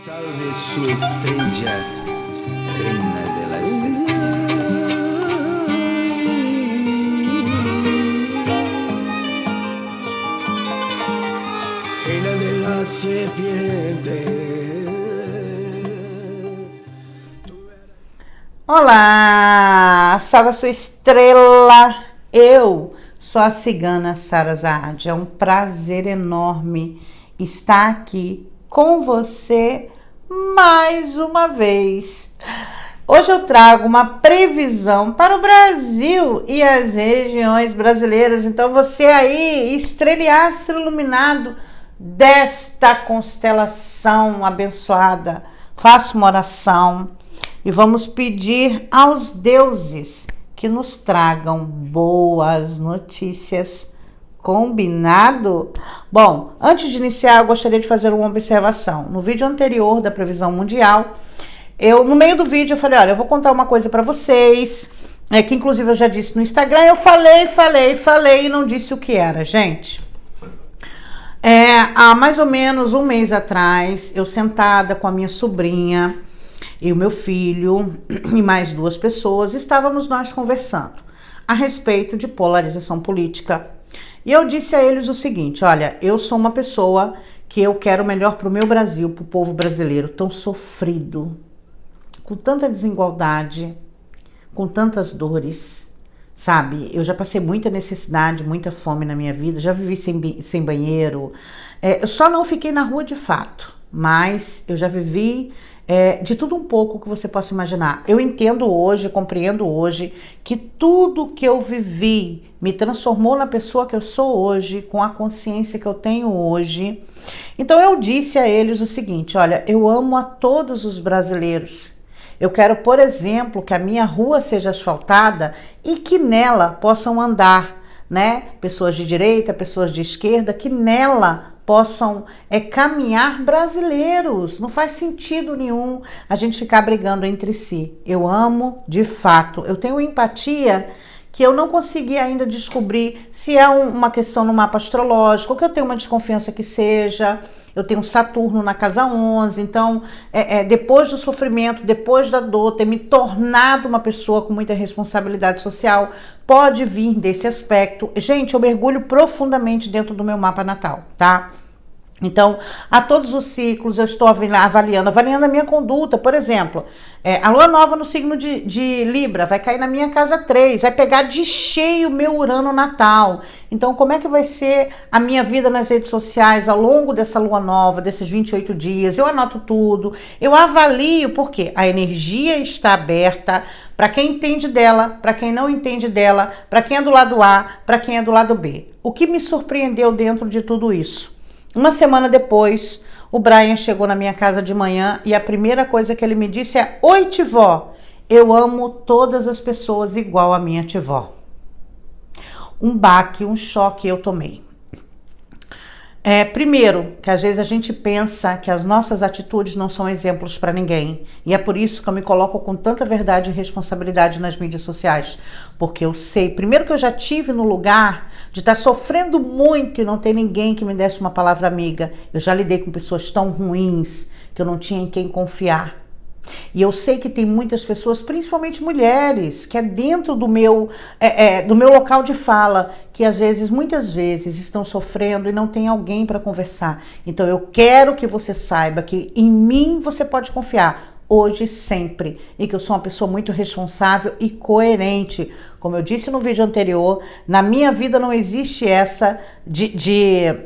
Salve sua estrella, reina de las serpientes. Reina de las serpientes. Olá, Sara sua estrela, eu sou a cigana Sara Saad. É um prazer enorme estar aqui com você mais uma vez. Hoje eu trago uma previsão para o Brasil e as regiões brasileiras. Então você aí, estrelhaço iluminado desta constelação abençoada, faça uma oração e vamos pedir aos deuses que nos tragam boas notícias. Combinado? Bom, antes de iniciar, eu gostaria de fazer uma observação. No vídeo anterior da previsão mundial, no meio do vídeo, eu falei, olha, eu vou contar uma coisa para vocês, que inclusive eu já disse no Instagram, eu falei e não disse o que era, gente. Há mais ou menos um mês atrás, eu sentada com a minha sobrinha e o meu filho e mais duas pessoas, estávamos nós conversando a respeito de polarização política. E eu disse a eles o seguinte, olha, eu sou uma pessoa que eu quero o melhor para o meu Brasil, para o povo brasileiro, tão sofrido, com tanta desigualdade, com tantas dores, sabe? Eu já passei muita necessidade, muita fome na minha vida, já vivi sem banheiro, eu só não fiquei na rua de fato, mas eu já vivi de tudo um pouco que você possa imaginar. Eu entendo hoje, compreendo hoje, que tudo que eu vivi me transformou na pessoa que eu sou hoje, com a consciência que eu tenho hoje. Então eu disse a eles o seguinte, olha, eu amo a todos os brasileiros. Eu quero, por exemplo, que a minha rua seja asfaltada e que nela possam andar, né? Pessoas de direita, pessoas de esquerda, que nela possam caminhar brasileiros. Não faz sentido nenhum a gente ficar brigando entre si. Eu amo de fato. Eu tenho empatia que eu não consegui ainda descobrir se é uma questão no mapa astrológico, ou que eu tenho uma desconfiança que seja. Eu tenho Saturno na casa 11, então depois do sofrimento, depois da dor, ter me tornado uma pessoa com muita responsabilidade social, pode vir desse aspecto. Gente, eu mergulho profundamente dentro do meu mapa natal, tá? Então, a todos os ciclos eu estou avaliando a minha conduta. Por exemplo, a lua nova no signo de Libra vai cair na minha casa 3, vai pegar de cheio o meu Urano natal. Então, como é que vai ser a minha vida nas redes sociais ao longo dessa lua nova, desses 28 dias? Eu anoto tudo, eu avalio, porque a energia está aberta para quem entende dela, para quem não entende dela, para quem é do lado A, para quem é do lado B. O que me surpreendeu dentro de tudo isso? Uma semana depois, o Brian chegou na minha casa de manhã e a primeira coisa que ele me disse é: oi, tivó, eu amo todas as pessoas igual a minha tivó. Um baque, um choque eu tomei. Primeiro, que às vezes a gente pensa que as nossas atitudes não são exemplos para ninguém. E é por isso que eu me coloco com tanta verdade e responsabilidade nas mídias sociais. Porque eu sei, primeiro que eu já tive no lugar de estar sofrendo muito e não ter ninguém que me desse uma palavra amiga. Eu já lidei com pessoas tão ruins que eu não tinha em quem confiar. E eu sei que tem muitas pessoas, principalmente mulheres, que é dentro do meu local de fala, que muitas vezes estão sofrendo e não tem alguém para conversar. Então eu quero que você saiba que em mim você pode confiar, hoje e sempre, e que eu sou uma pessoa muito responsável e coerente. Como eu disse no vídeo anterior, na minha vida não existe essa de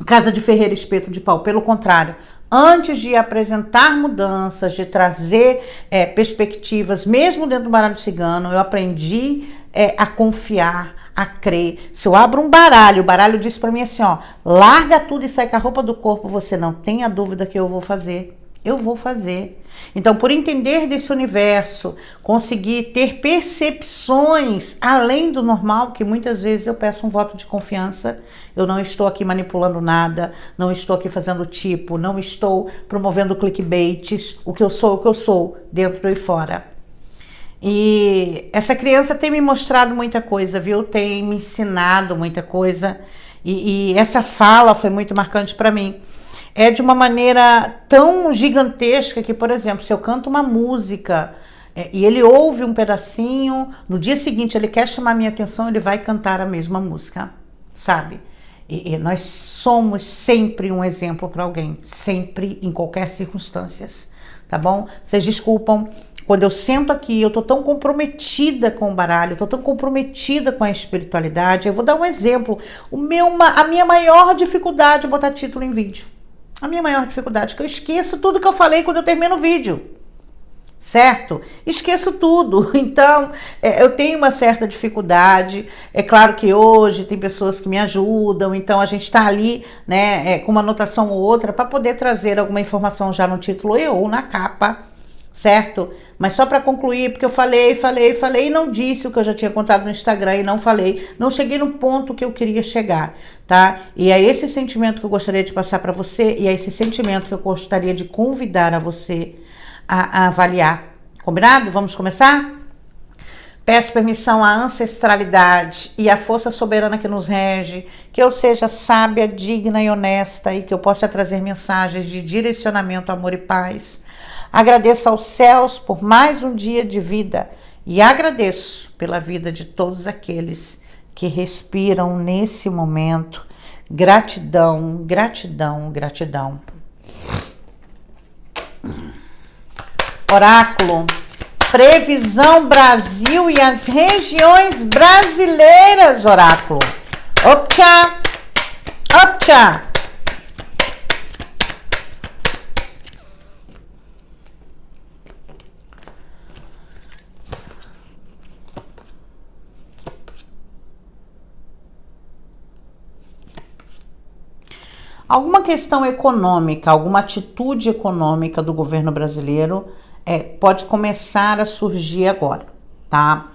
casa de ferreiro espeto de pau, pelo contrário. Antes de apresentar mudanças, de trazer perspectivas, mesmo dentro do baralho cigano, eu aprendi a confiar, a crer. Se eu abro um baralho, o baralho diz para mim assim, ó, larga tudo e sai com a roupa do corpo, você não tenha dúvida que eu vou fazer. Eu vou fazer. Então, por entender desse universo, conseguir ter percepções além do normal, que muitas vezes eu peço um voto de confiança, eu não estou aqui manipulando nada, não estou aqui fazendo tipo, não estou promovendo clickbaits, o que eu sou, dentro e fora. E essa criança tem me mostrado muita coisa, viu? Tem me ensinado muita coisa, e essa fala foi muito marcante para mim. é de uma maneira tão gigantesca que, por exemplo, se eu canto uma música e ele ouve um pedacinho, no dia seguinte ele quer chamar minha atenção, ele vai cantar a mesma música, sabe? E nós somos sempre um exemplo para alguém, sempre, em qualquer circunstância, tá bom? Vocês desculpam, quando eu sento aqui, eu tô tão comprometida com o baralho, eu tô tão comprometida com a espiritualidade. Eu vou dar um exemplo. A minha maior dificuldade é botar título em vídeo. A minha maior dificuldade é que eu esqueço tudo que eu falei quando eu termino o vídeo. Certo? Esqueço tudo. Então, eu tenho uma certa dificuldade. É claro que hoje tem pessoas que me ajudam, então a gente está ali, né, com uma anotação ou outra para poder trazer alguma informação já no título ou na capa, certo? Mas só para concluir, porque eu falei e não disse o que eu já tinha contado no Instagram e não falei, não cheguei no ponto que eu queria chegar, tá? E é esse sentimento que eu gostaria de passar para você e é esse sentimento que eu gostaria de convidar a você a avaliar. Combinado? Vamos começar? Peço permissão à ancestralidade e à força soberana que nos rege, que eu seja sábia, digna e honesta e que eu possa trazer mensagens de direcionamento, amor e paz. Agradeço aos céus por mais um dia de vida e agradeço pela vida de todos aqueles que respiram nesse momento. Gratidão, gratidão, gratidão. Oráculo, previsão Brasil e as regiões brasileiras, oráculo. Optcha, optcha. Alguma questão econômica, alguma atitude econômica do governo brasileiro pode começar a surgir agora, tá?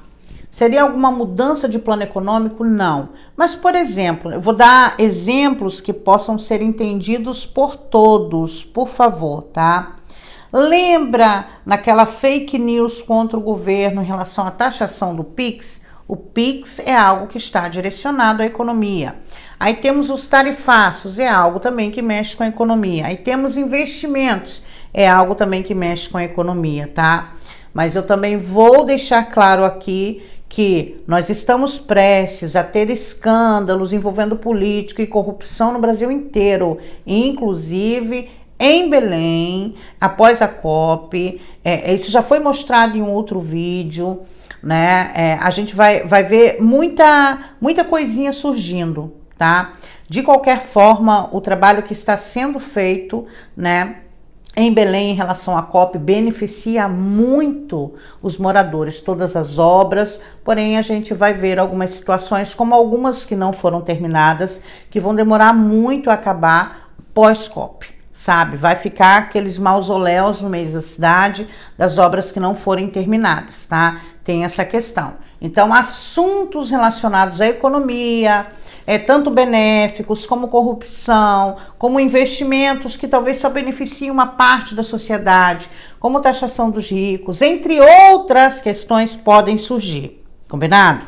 Seria alguma mudança de plano econômico? Não. Mas, por exemplo, eu vou dar exemplos que possam ser entendidos por todos, por favor, tá? Lembra naquela fake news contra o governo em relação à taxação do Pix? O Pix é algo que está direcionado à economia. Aí temos os tarifaços, é algo também que mexe com a economia. Aí temos investimentos, é algo também que mexe com a economia, tá? Mas eu também vou deixar claro aqui que nós estamos prestes a ter escândalos envolvendo político e corrupção no Brasil inteiro, inclusive em Belém, após a COP. Isso já foi mostrado em um outro vídeo, né? A gente vai ver muita coisinha surgindo, tá? De qualquer forma, o trabalho que está sendo feito, né, em Belém em relação à COP beneficia muito os moradores, todas as obras, porém a gente vai ver algumas situações, como algumas que não foram terminadas, que vão demorar muito a acabar pós-COP, sabe? Vai ficar aqueles mausoléus no meio da cidade das obras que não forem terminadas, tá? Tem essa questão. Então, assuntos relacionados à economia, tanto benéficos como corrupção, como investimentos que talvez só beneficiem uma parte da sociedade, como taxação dos ricos, entre outras questões podem surgir. Combinado?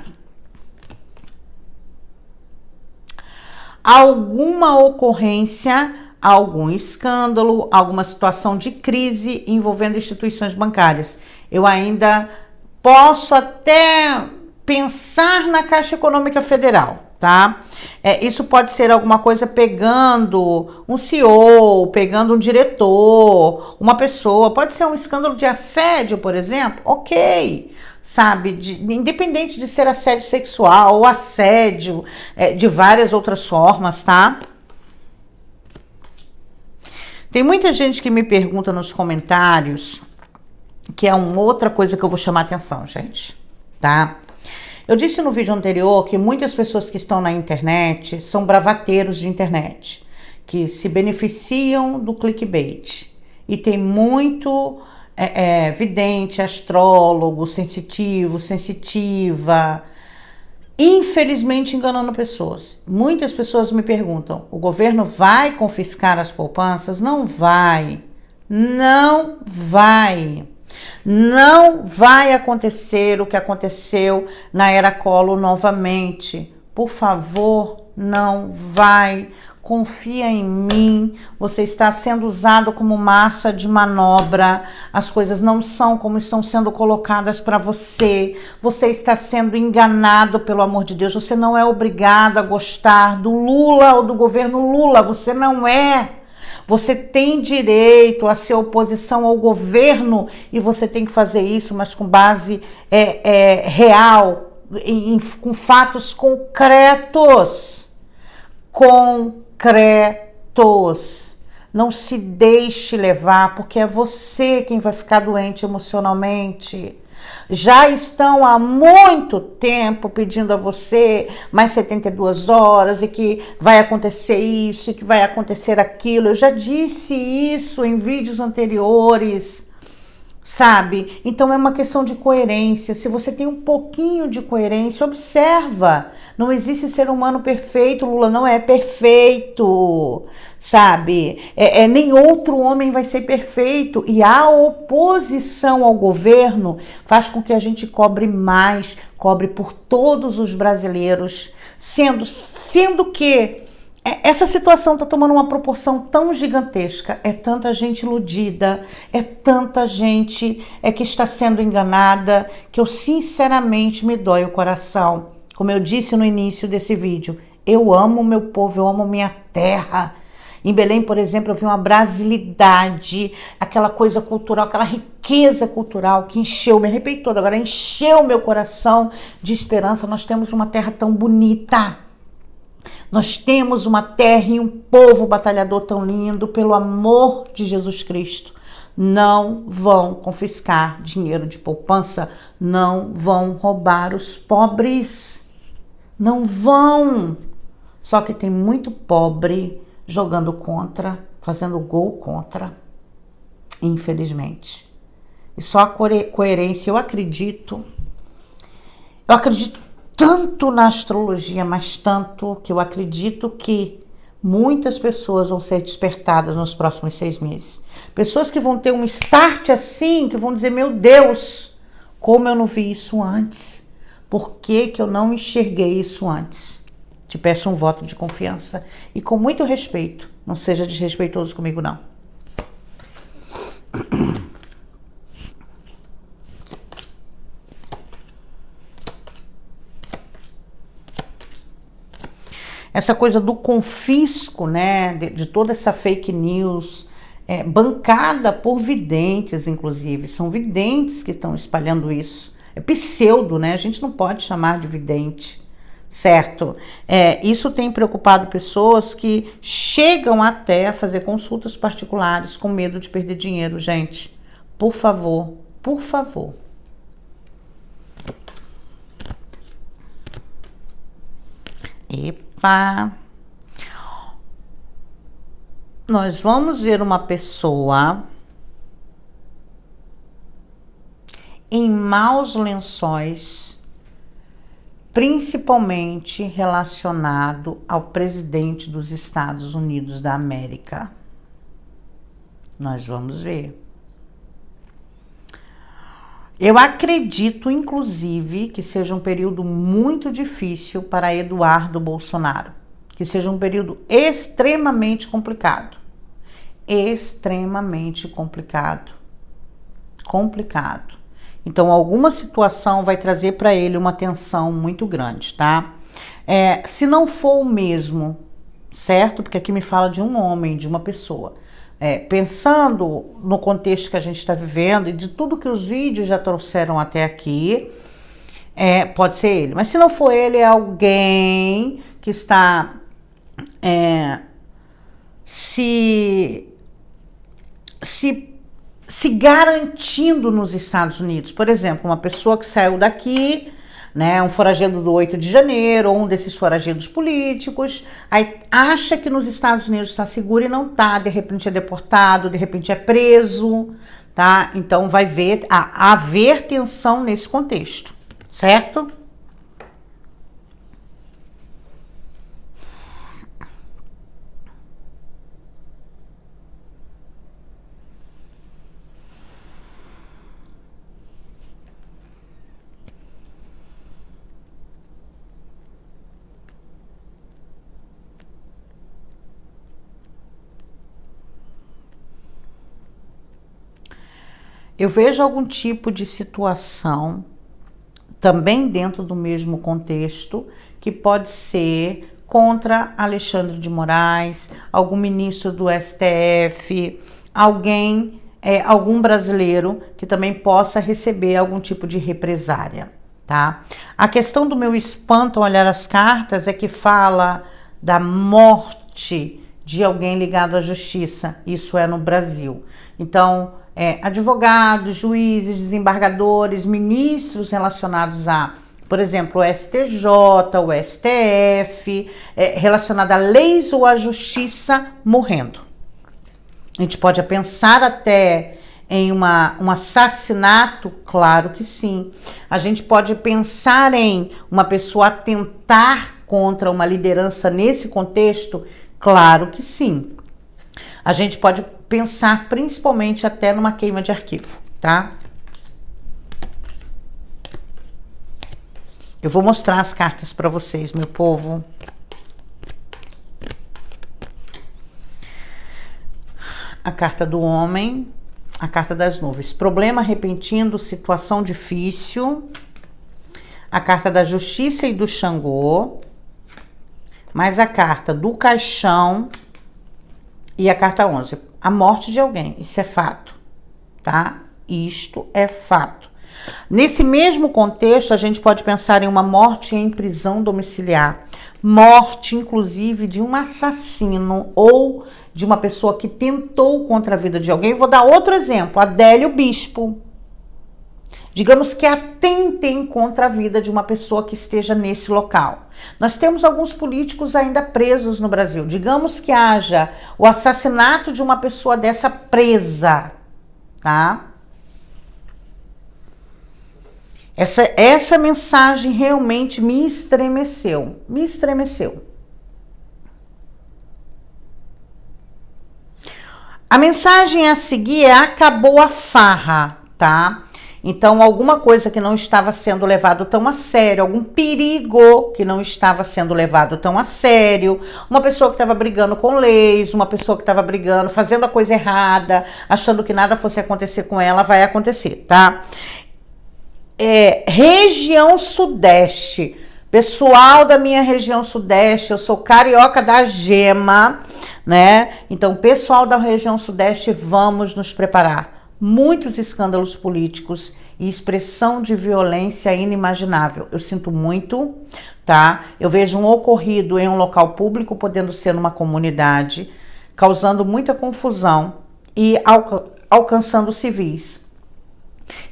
Alguma ocorrência, algum escândalo, alguma situação de crise envolvendo instituições bancárias. Eu ainda posso até pensar na Caixa Econômica Federal, tá? Isso pode ser alguma coisa pegando um CEO, pegando um diretor, uma pessoa. Pode ser um escândalo de assédio, por exemplo. Ok, sabe? Independente de ser assédio sexual ou assédio de várias outras formas, tá? Tem muita gente que me pergunta nos comentários, que é uma outra coisa que eu vou chamar a atenção, gente, tá? Eu disse no vídeo anterior que muitas pessoas que estão na internet são bravateiros de internet, que se beneficiam do clickbait. E tem muito vidente, astrólogo, sensitivo, sensitiva, infelizmente enganando pessoas. Muitas pessoas me perguntam, o governo vai confiscar as poupanças? Não vai. Não vai. Não vai acontecer o que aconteceu na era Collor novamente. Por favor, não vai. confia em mim, você está sendo usado como massa de manobra, as coisas não são como estão sendo colocadas para você, você está sendo enganado pelo amor de Deus, você não é obrigado a gostar do Lula ou do governo Lula, você não é. Você tem direito a ser oposição ao governo e você tem que fazer isso, mas com base real, com fatos concretos. Concretos. Não se deixe levar, porque é você quem vai ficar doente emocionalmente. Já estão há muito tempo pedindo a você mais 72 horas e que vai acontecer isso e que vai acontecer aquilo. Eu já disse isso em vídeos anteriores, sabe? Então é uma questão de coerência. Se você tem um pouquinho de coerência, observa. Não existe ser humano perfeito, Lula não é perfeito, sabe? Nem outro homem vai ser perfeito. E a oposição ao governo faz com que a gente cobre mais, cobre por todos os brasileiros, sendo que essa situação está tomando uma proporção tão gigantesca, é tanta gente iludida, é tanta gente que está sendo enganada, que eu sinceramente me dói o coração. Como eu disse no início desse vídeo, eu amo o meu povo, eu amo minha terra. Em Belém, por exemplo, eu vi uma brasilidade, aquela coisa cultural, aquela riqueza cultural que me arrepiei toda, agora encheu meu coração de esperança. Nós temos uma terra tão bonita. Nós temos uma terra e um povo batalhador tão lindo, pelo amor de Jesus Cristo. Não vão confiscar dinheiro de poupança, não vão roubar os pobres, não vão. Só que tem muito pobre jogando contra, fazendo gol contra, infelizmente. E só a coerência, eu acredito tanto na astrologia, mas tanto que eu acredito que muitas pessoas vão ser despertadas nos próximos 6 meses. Pessoas que vão ter um start assim, que vão dizer, meu Deus, como eu não vi isso antes? Por que eu não enxerguei isso antes? Te peço um voto de confiança e com muito respeito. Não seja desrespeitoso comigo, não. Essa coisa do confisco, né, de toda essa fake news, bancada por videntes, inclusive. São videntes que estão espalhando isso. É pseudo, né? A gente não pode chamar de vidente, certo? Isso tem preocupado pessoas que chegam até a fazer consultas particulares com medo de perder dinheiro, gente. Por favor, por favor. Nós vamos ver uma pessoa em maus lençóis, principalmente relacionado ao presidente dos Estados Unidos da América. Nós vamos ver. Eu acredito, inclusive, que seja um período muito difícil para Eduardo Bolsonaro, que seja um período extremamente complicado. Extremamente complicado. Complicado. Então, alguma situação vai trazer para ele uma tensão muito grande, tá? Se não for o mesmo, certo? Porque aqui me fala de um homem, de uma pessoa. Pensando no contexto que a gente está vivendo e de tudo que os vídeos já trouxeram até aqui, pode ser ele. Mas se não for ele, é alguém que está se garantindo nos Estados Unidos. Por exemplo, uma pessoa que saiu daqui, né, um foragido do 8 de janeiro, ou um desses foragidos políticos, aí acha que nos Estados Unidos está seguro e não está, de repente é deportado, de repente é preso, tá? Então vai haver tensão nesse contexto, certo? Eu vejo algum tipo de situação, também dentro do mesmo contexto, que pode ser contra Alexandre de Moraes, algum ministro do STF, algum brasileiro que também possa receber algum tipo de represária, tá? A questão do meu espanto ao olhar as cartas é que fala da morte de alguém ligado à justiça, isso é no Brasil. Então, advogados, juízes, desembargadores, ministros relacionados a, por exemplo, o STJ, o STF, relacionado a leis ou à justiça morrendo. A gente pode pensar até em um assassinato, claro que sim. A gente pode pensar em uma pessoa atentar contra uma liderança nesse contexto, claro que sim. A gente pode pensar principalmente até numa queima de arquivo, tá? Eu vou mostrar as cartas para vocês, meu povo. A carta do homem, a carta das nuvens. Problema repentino, situação difícil. A carta da justiça e do Xangô. Mais a carta do caixão. E a carta 11. A morte de alguém. Isso é fato, tá? Isto é fato. Nesse mesmo contexto, a gente pode pensar em uma morte em prisão domiciliar. Morte, inclusive, de um assassino ou de uma pessoa que tentou contra a vida de alguém. Vou dar outro exemplo, Adélio Bispo. Digamos que atentem contra a vida de uma pessoa que esteja nesse local. Nós temos alguns políticos ainda presos no Brasil. Digamos que haja o assassinato de uma pessoa dessa presa, tá? Essa mensagem realmente me estremeceu. Me estremeceu. A mensagem a seguir é: acabou a farra, tá? Então, alguma coisa que não estava sendo levado tão a sério, algum perigo que não estava sendo levado tão a sério, uma pessoa que estava brigando com leis, uma pessoa que estava brigando, fazendo a coisa errada, achando que nada fosse acontecer com ela, vai acontecer, tá? Região Sudeste. Pessoal da minha região Sudeste, eu sou carioca da gema, né? Então, pessoal da região Sudeste, vamos nos preparar. Muitos escândalos políticos e expressão de violência inimaginável. Eu sinto muito, tá? Eu vejo um ocorrido em um local público, podendo ser numa comunidade, causando muita confusão e alcançando civis.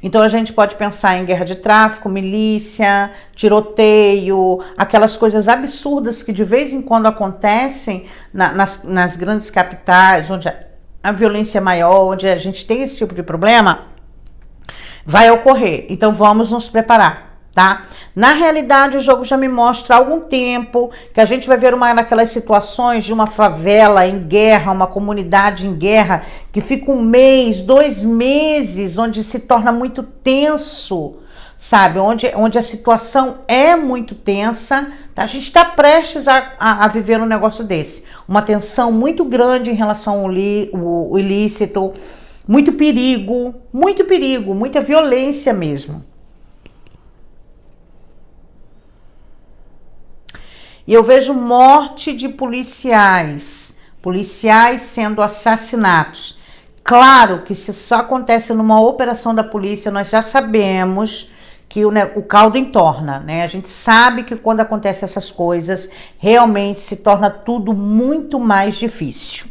Então a gente pode pensar em guerra de tráfico, milícia, tiroteio, aquelas coisas absurdas que de vez em quando acontecem nas grandes capitais, onde a violência é maior, onde a gente tem esse tipo de problema, vai ocorrer. Então vamos nos preparar, tá? Na realidade, o jogo já me mostra há algum tempo que a gente vai ver uma daquelas situações de uma favela em guerra, uma comunidade em guerra, que fica 1 mês, 2 meses, onde se torna muito tenso, sabe? Onde a situação é muito tensa, tá? A gente está prestes a viver um negócio desse. Uma tensão muito grande em relação ao ilícito, muito perigo, muita violência mesmo. E eu vejo morte de policiais sendo assassinados. Claro que se só acontece numa operação da polícia, nós já sabemos que o caldo entorna, né? A gente sabe que quando acontecem essas coisas, realmente se torna tudo muito mais difícil.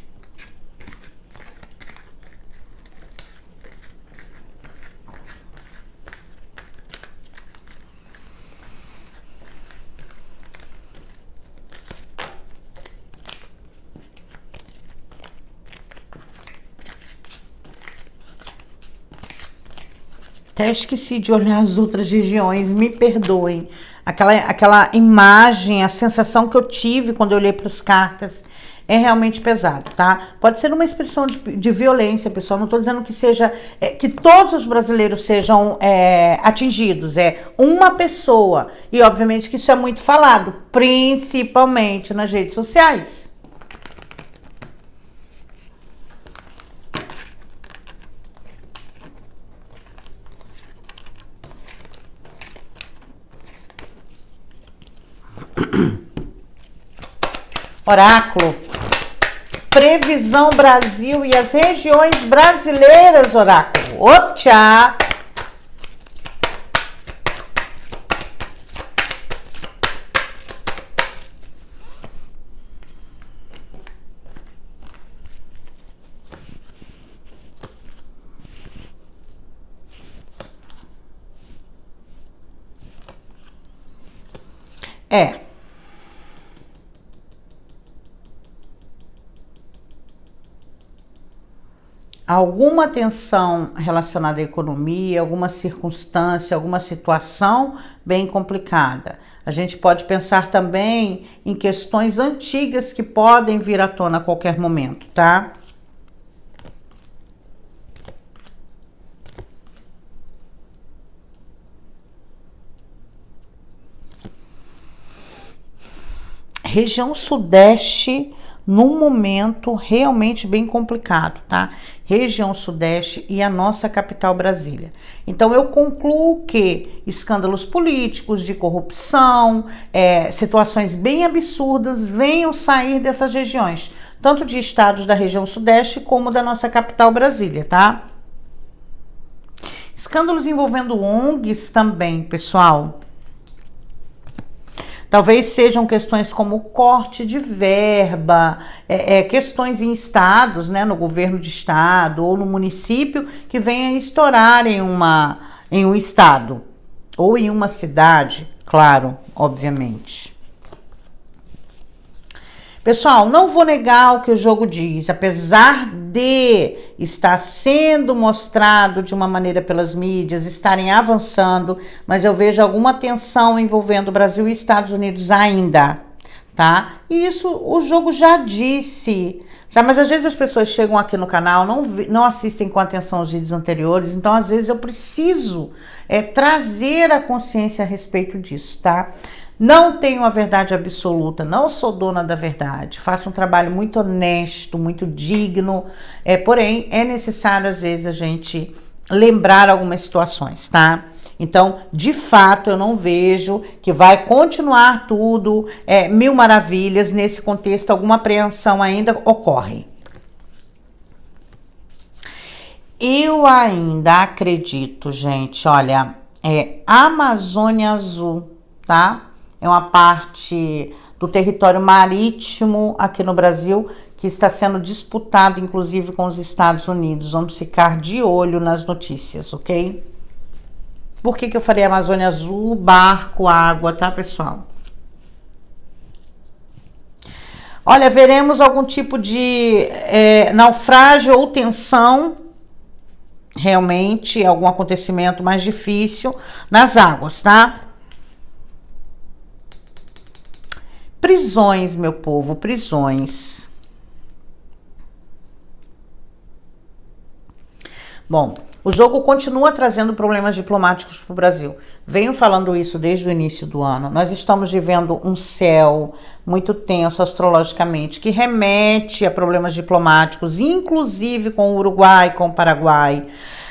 Até esqueci de olhar as outras regiões, me perdoem. Aquela imagem, a sensação que eu tive quando eu olhei para as cartas é realmente pesado, tá? Pode ser uma expressão de violência, pessoal. Não estou dizendo que seja que todos os brasileiros sejam atingidos. É uma pessoa. E obviamente que isso é muito falado, principalmente nas redes sociais. Oráculo. Previsão Brasil e as regiões brasileiras, oráculo. Optcha! Alguma tensão relacionada à economia, alguma circunstância, alguma situação bem complicada. A gente pode pensar também em questões antigas que podem vir à tona a qualquer momento, tá? Região Sudeste num momento realmente bem complicado, tá? Região Sudeste e a nossa capital Brasília. Então eu concluo que escândalos políticos, de corrupção, situações bem absurdas venham sair dessas regiões, tanto de estados da região Sudeste como da nossa capital Brasília, tá? Escândalos envolvendo ONGs também, pessoal. Talvez sejam questões como corte de verba, questões em estados, né, no governo de estado ou no município que venha estourar em um estado ou em uma cidade, claro, obviamente. Pessoal, não vou negar o que o jogo diz, apesar de estar sendo mostrado de uma maneira pelas mídias, estarem avançando, mas eu vejo alguma tensão envolvendo Brasil e Estados Unidos ainda, tá? E isso o jogo já disse, sabe? Mas às vezes as pessoas chegam aqui no canal, não assistem com atenção os vídeos anteriores, então às vezes eu preciso trazer a consciência a respeito disso, tá? Não tenho a verdade absoluta, não sou dona da verdade, faço um trabalho muito honesto, muito digno, porém é necessário às vezes a gente lembrar algumas situações, tá? Então, de fato, eu não vejo que vai continuar tudo mil maravilhas, nesse contexto alguma apreensão ainda ocorre. Eu ainda acredito, gente, olha, Amazônia Azul, tá? É uma parte do território marítimo aqui no Brasil que está sendo disputado, inclusive, com os Estados Unidos. Vamos ficar de olho nas notícias, ok? Por que eu falei Amazônia Azul, barco, água, tá, pessoal? Olha, veremos algum tipo de naufrágio ou tensão, realmente, algum acontecimento mais difícil nas águas, tá? Prisões, meu povo, prisões. Bom, o jogo continua trazendo problemas diplomáticos para o Brasil. Venho falando isso desde o início do ano. Nós estamos vivendo um céu muito tenso astrologicamente, que remete a problemas diplomáticos, inclusive com o Uruguai, com o Paraguai.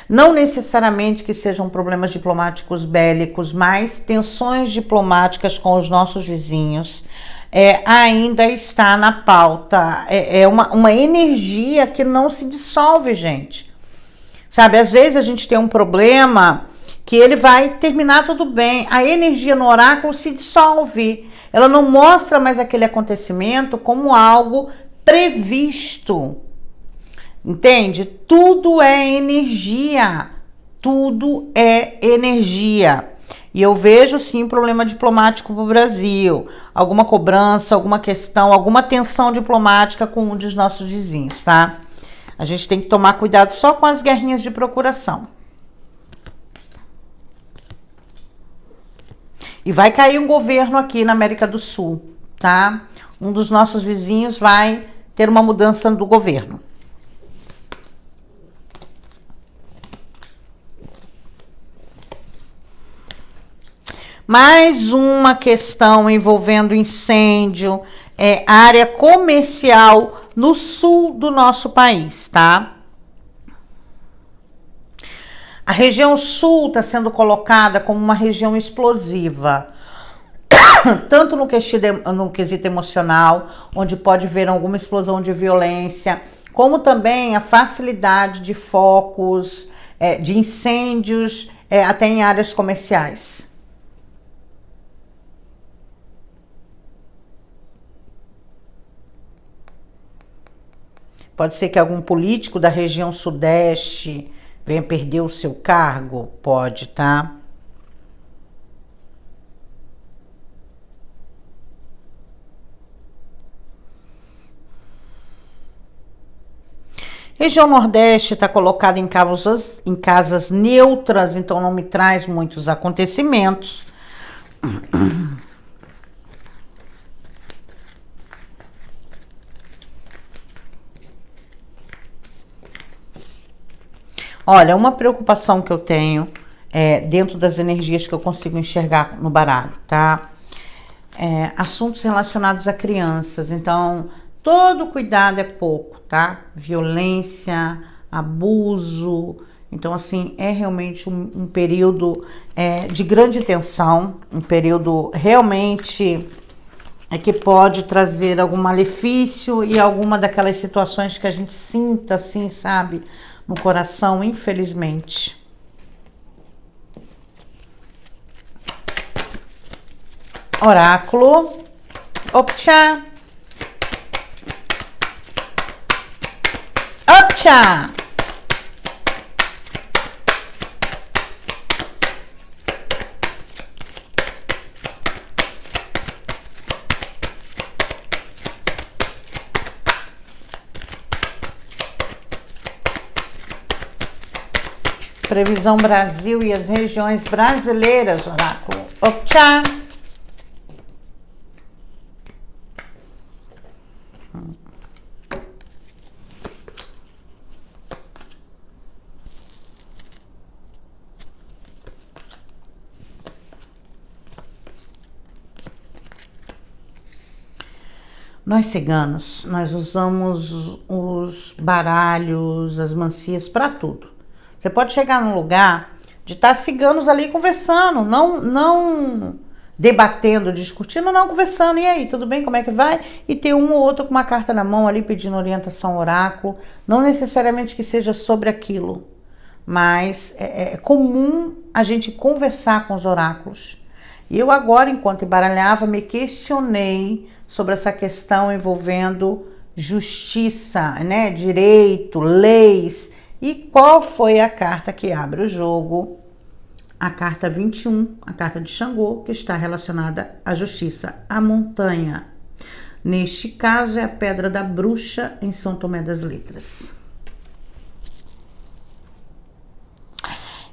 Não necessariamente que sejam problemas diplomáticos bélicos, mas tensões diplomáticas com os nossos vizinhos. Ainda está na pauta, uma energia que não se dissolve, gente, sabe, às vezes a gente tem um problema que ele vai terminar tudo bem, a energia no oráculo se dissolve, ela não mostra mais aquele acontecimento como algo previsto, entende? Tudo é energia, tudo é energia. E eu vejo sim problema diplomático para o Brasil, alguma cobrança, alguma questão, alguma tensão diplomática com um dos nossos vizinhos, tá? A gente tem que tomar cuidado só com as guerrinhas de procuração. E vai cair um governo aqui na América do Sul, tá? Um dos nossos vizinhos vai ter uma mudança do governo. Mais uma questão envolvendo incêndio, área comercial no sul do nosso país, tá? A região sul está sendo colocada como uma região explosiva. tanto no quesito emocional, onde pode haver alguma explosão de violência, como também a facilidade de focos, de incêndios, até em áreas comerciais. Pode ser que algum político da região sudeste venha perder o seu cargo? Pode, tá? Região Nordeste está colocada em casas neutras, então não me traz muitos acontecimentos. Olha, uma preocupação que eu tenho dentro das energias que eu consigo enxergar no baralho, tá? Assuntos relacionados a crianças, então todo cuidado é pouco, tá? Violência, abuso, então assim, é realmente um período de grande tensão, um período realmente que pode trazer algum malefício e alguma daquelas situações que a gente sinta assim, sabe? No coração, infelizmente. Oráculo. Opcha. Opcha. Previsão Brasil e as regiões brasileiras, oráculo. Opcha. Nós ciganos, nós usamos os baralhos, as mancias para tudo. Você pode chegar num lugar de estar ciganos ali conversando, não debatendo, discutindo, não conversando. E aí, tudo bem? Como é que vai? E ter um ou outro com uma carta na mão ali pedindo orientação oráculo. Não necessariamente que seja sobre aquilo, mas é comum a gente conversar com os oráculos. E eu agora, enquanto embaralhava, me questionei sobre essa questão envolvendo justiça, né? Direito, leis. E qual foi a carta que abre o jogo? A carta 21, a carta de Xangô, que está relacionada à justiça, a montanha. Neste caso, é a pedra da bruxa em São Tomé das Letras.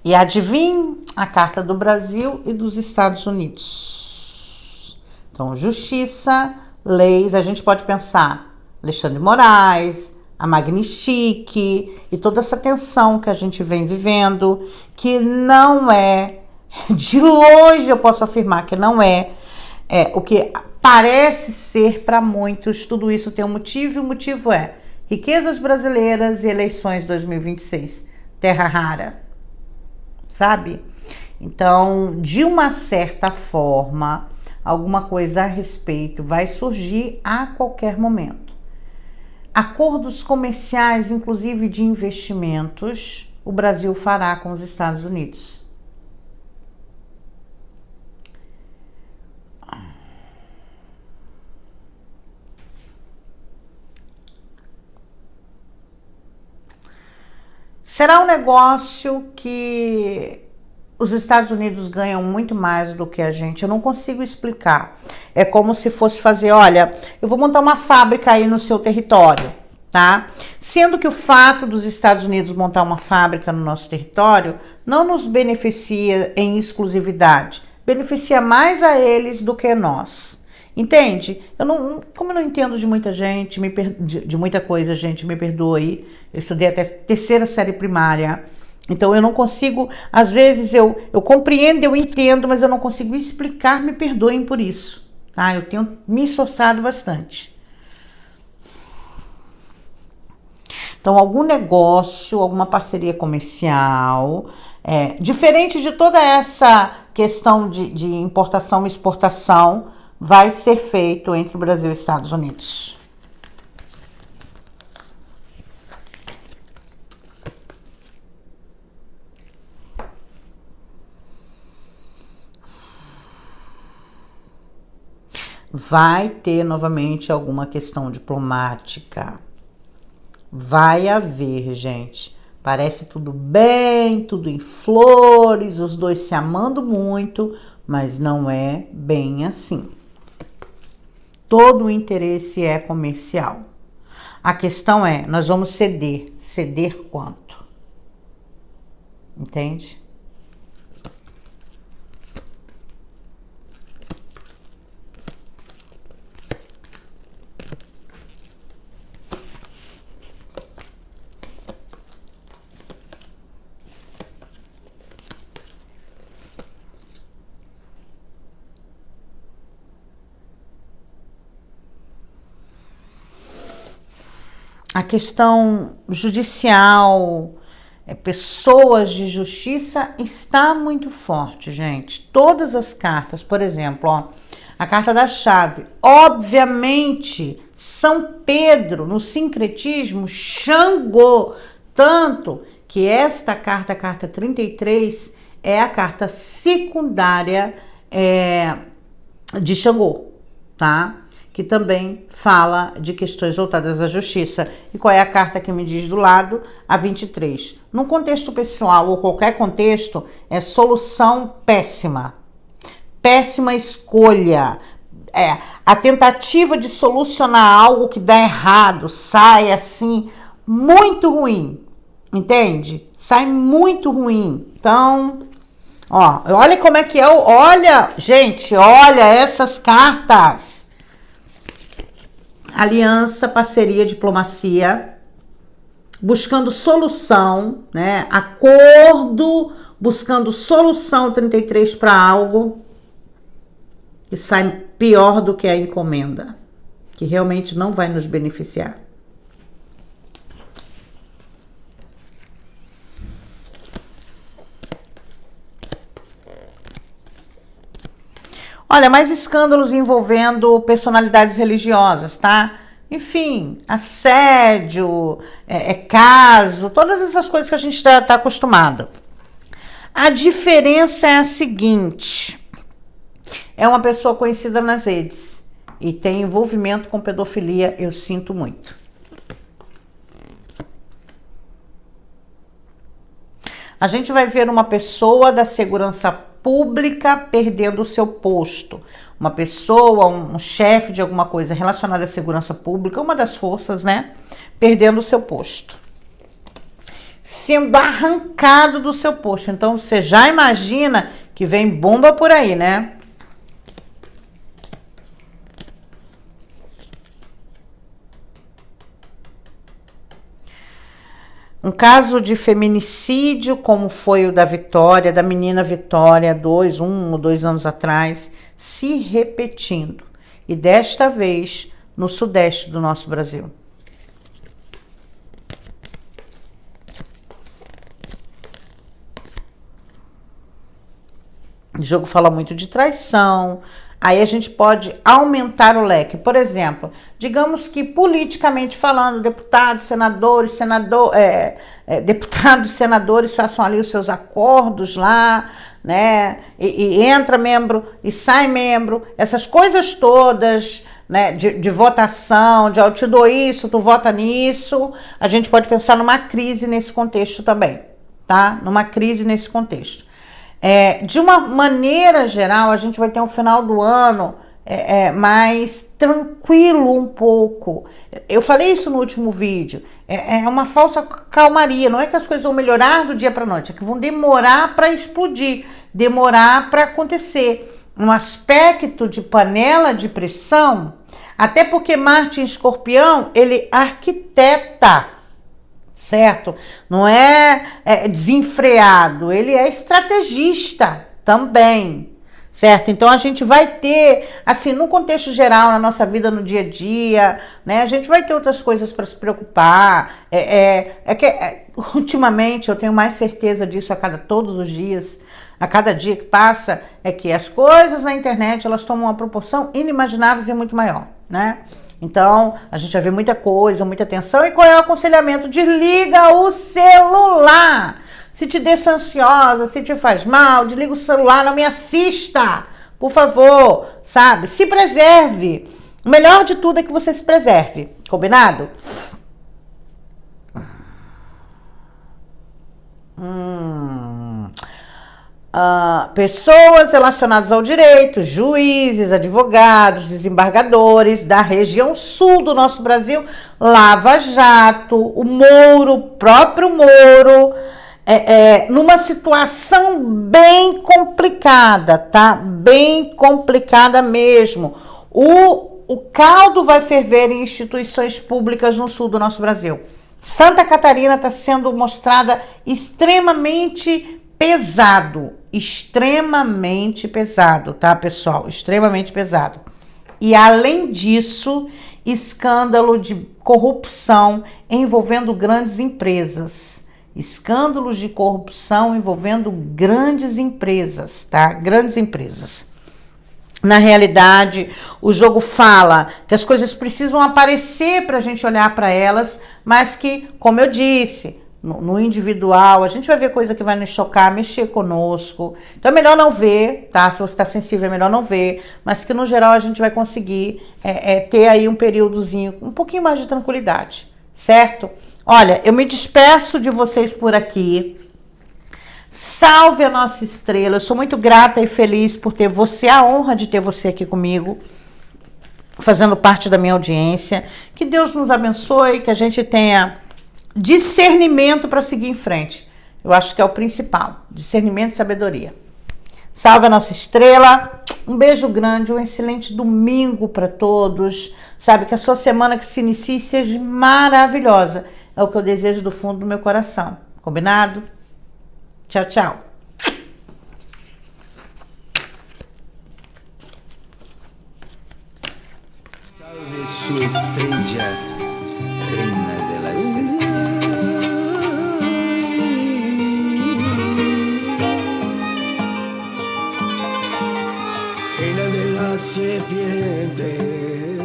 E adivinhe a carta do Brasil e dos Estados Unidos. Então, justiça, leis, a gente pode pensar Alexandre de Moraes, a Magnistique e toda essa tensão que a gente vem vivendo, que não é, de longe eu posso afirmar que não é o que parece ser para muitos. Tudo isso tem um motivo, e o motivo é riquezas brasileiras e eleições 2026, terra rara, sabe? Então, de uma certa forma, alguma coisa a respeito vai surgir a qualquer momento. Acordos comerciais, inclusive de investimentos, o Brasil fará com os Estados Unidos. Será um negócio que os Estados Unidos ganham muito mais do que a gente. Eu não consigo explicar. É como se fosse fazer, olha, eu vou montar uma fábrica aí no seu território, tá? Sendo que o fato dos Estados Unidos montar uma fábrica no nosso território não nos beneficia em exclusividade. Beneficia mais a eles do que nós. Entende? Como eu não entendo de muita gente, de muita coisa, gente, me perdoe. Eu estudei até terceira série primária. Então eu não consigo, às vezes eu compreendo, eu entendo, mas eu não consigo explicar, me perdoem por isso, tá? Eu tenho me esforçado bastante. Então algum negócio, alguma parceria comercial, diferente de toda essa questão de importação e exportação, vai ser feito entre o Brasil e Estados Unidos. Vai ter novamente alguma questão diplomática. Vai haver, gente. Parece tudo bem, tudo em flores, os dois se amando muito, mas não é bem assim. Todo o interesse é comercial. A questão é, nós vamos ceder. Ceder quanto? Entende? A questão judicial, pessoas de justiça está muito forte, gente. Todas as cartas, por exemplo, ó, a carta da chave, obviamente, São Pedro, no sincretismo, Xangô, tanto que esta carta, a carta 33, é a carta secundária de Xangô, tá? Que também fala de questões voltadas à justiça. E qual é a carta que me diz do lado? A 23. Num contexto pessoal ou qualquer contexto, é solução péssima. Péssima escolha. A tentativa de solucionar algo que dá errado, sai assim, muito ruim. Entende? Sai muito ruim. Então, ó, olha como é que é. Olha, gente, olha essas cartas. Aliança, parceria, diplomacia, buscando solução, né? Acordo, buscando solução 33 para algo que sai pior do que a encomenda, que realmente não vai nos beneficiar. Olha, mais escândalos envolvendo personalidades religiosas, tá? Enfim, assédio, caso, todas essas coisas que a gente tá acostumado. A diferença é a seguinte: é uma pessoa conhecida nas redes e tem envolvimento com pedofilia, eu sinto muito. A gente vai ver uma pessoa da segurança pública perdendo o seu posto. Uma pessoa, um chefe de alguma coisa relacionada à segurança pública, uma das forças, né? Perdendo o seu posto. Sendo arrancado do seu posto. Então, você já imagina que vem bomba por aí, né? Um caso de feminicídio, como foi o da Vitória, da menina Vitória, 1 ou 2 anos atrás, se repetindo. E desta vez no sudeste do nosso Brasil. O jogo fala muito de traição. Aí a gente pode aumentar o leque. Por exemplo, digamos que politicamente falando, deputados, senadores, deputados, senadores façam ali os seus acordos lá, né? E entra membro e sai membro, essas coisas todas, né? De votação, de eu te dou isso, tu vota nisso. A gente pode pensar numa crise nesse contexto também, tá? Numa crise nesse contexto. De uma maneira geral, a gente vai ter um final do ano mais tranquilo um pouco. Eu falei isso no último vídeo. É uma falsa calmaria. Não é que as coisas vão melhorar do dia para a noite, é que vão demorar para explodir, demorar para acontecer. Um aspecto de panela de pressão, até porque Marte em Escorpião, ele arquiteta. Certo? Não é desenfreado, ele é estrategista também, certo? Então a gente vai ter, assim, no contexto geral, na nossa vida, no dia a dia, né? A gente vai ter outras coisas para se preocupar. Ultimamente eu tenho mais certeza disso todos os dias, a cada dia que passa, é que as coisas na internet elas tomam uma proporção inimaginável e muito maior, né? Então, a gente vai ver muita coisa, muita atenção. E qual é o aconselhamento? Desliga o celular. Se te deixa ansiosa, se te faz mal, desliga o celular, não me assista. Por favor, sabe? Se preserve. O melhor de tudo é que você se preserve. Combinado? Pessoas relacionadas ao direito, juízes, advogados, desembargadores da região sul do nosso Brasil, Lava Jato, o Moro, o próprio Moro, numa situação bem complicada, tá? Bem complicada mesmo. O caldo vai ferver em instituições públicas no sul do nosso Brasil. Santa Catarina está sendo mostrada extremamente pesado, tá, pessoal? Extremamente pesado. E além disso, escândalo de corrupção envolvendo grandes empresas. Escândalos de corrupção envolvendo grandes empresas, tá? Grandes empresas. Na realidade, o jogo fala que as coisas precisam aparecer para a gente olhar para elas, mas que, como eu disse, no individual, a gente vai ver coisa que vai nos chocar, mexer conosco. Então é melhor não ver, tá? Se você está sensível, é melhor não ver, mas que no geral a gente vai conseguir ter aí um períodozinho, um pouquinho mais de tranquilidade, certo? Olha, eu me despeço de vocês por aqui. Salve a nossa estrela. Eu sou muito grata e feliz por ter você, a honra de ter você aqui comigo, fazendo parte da minha audiência. Que Deus nos abençoe, que a gente tenha discernimento para seguir em frente. Eu acho que é o principal, discernimento e sabedoria. Salve a nossa estrela. Um beijo grande, um excelente domingo para todos. Sabe, que a sua semana que se inicie seja maravilhosa. É o que eu desejo do fundo do meu coração. Combinado? Tchau, tchau. Salve sua estrella, reina de las serpientes. Reina de las serpientes.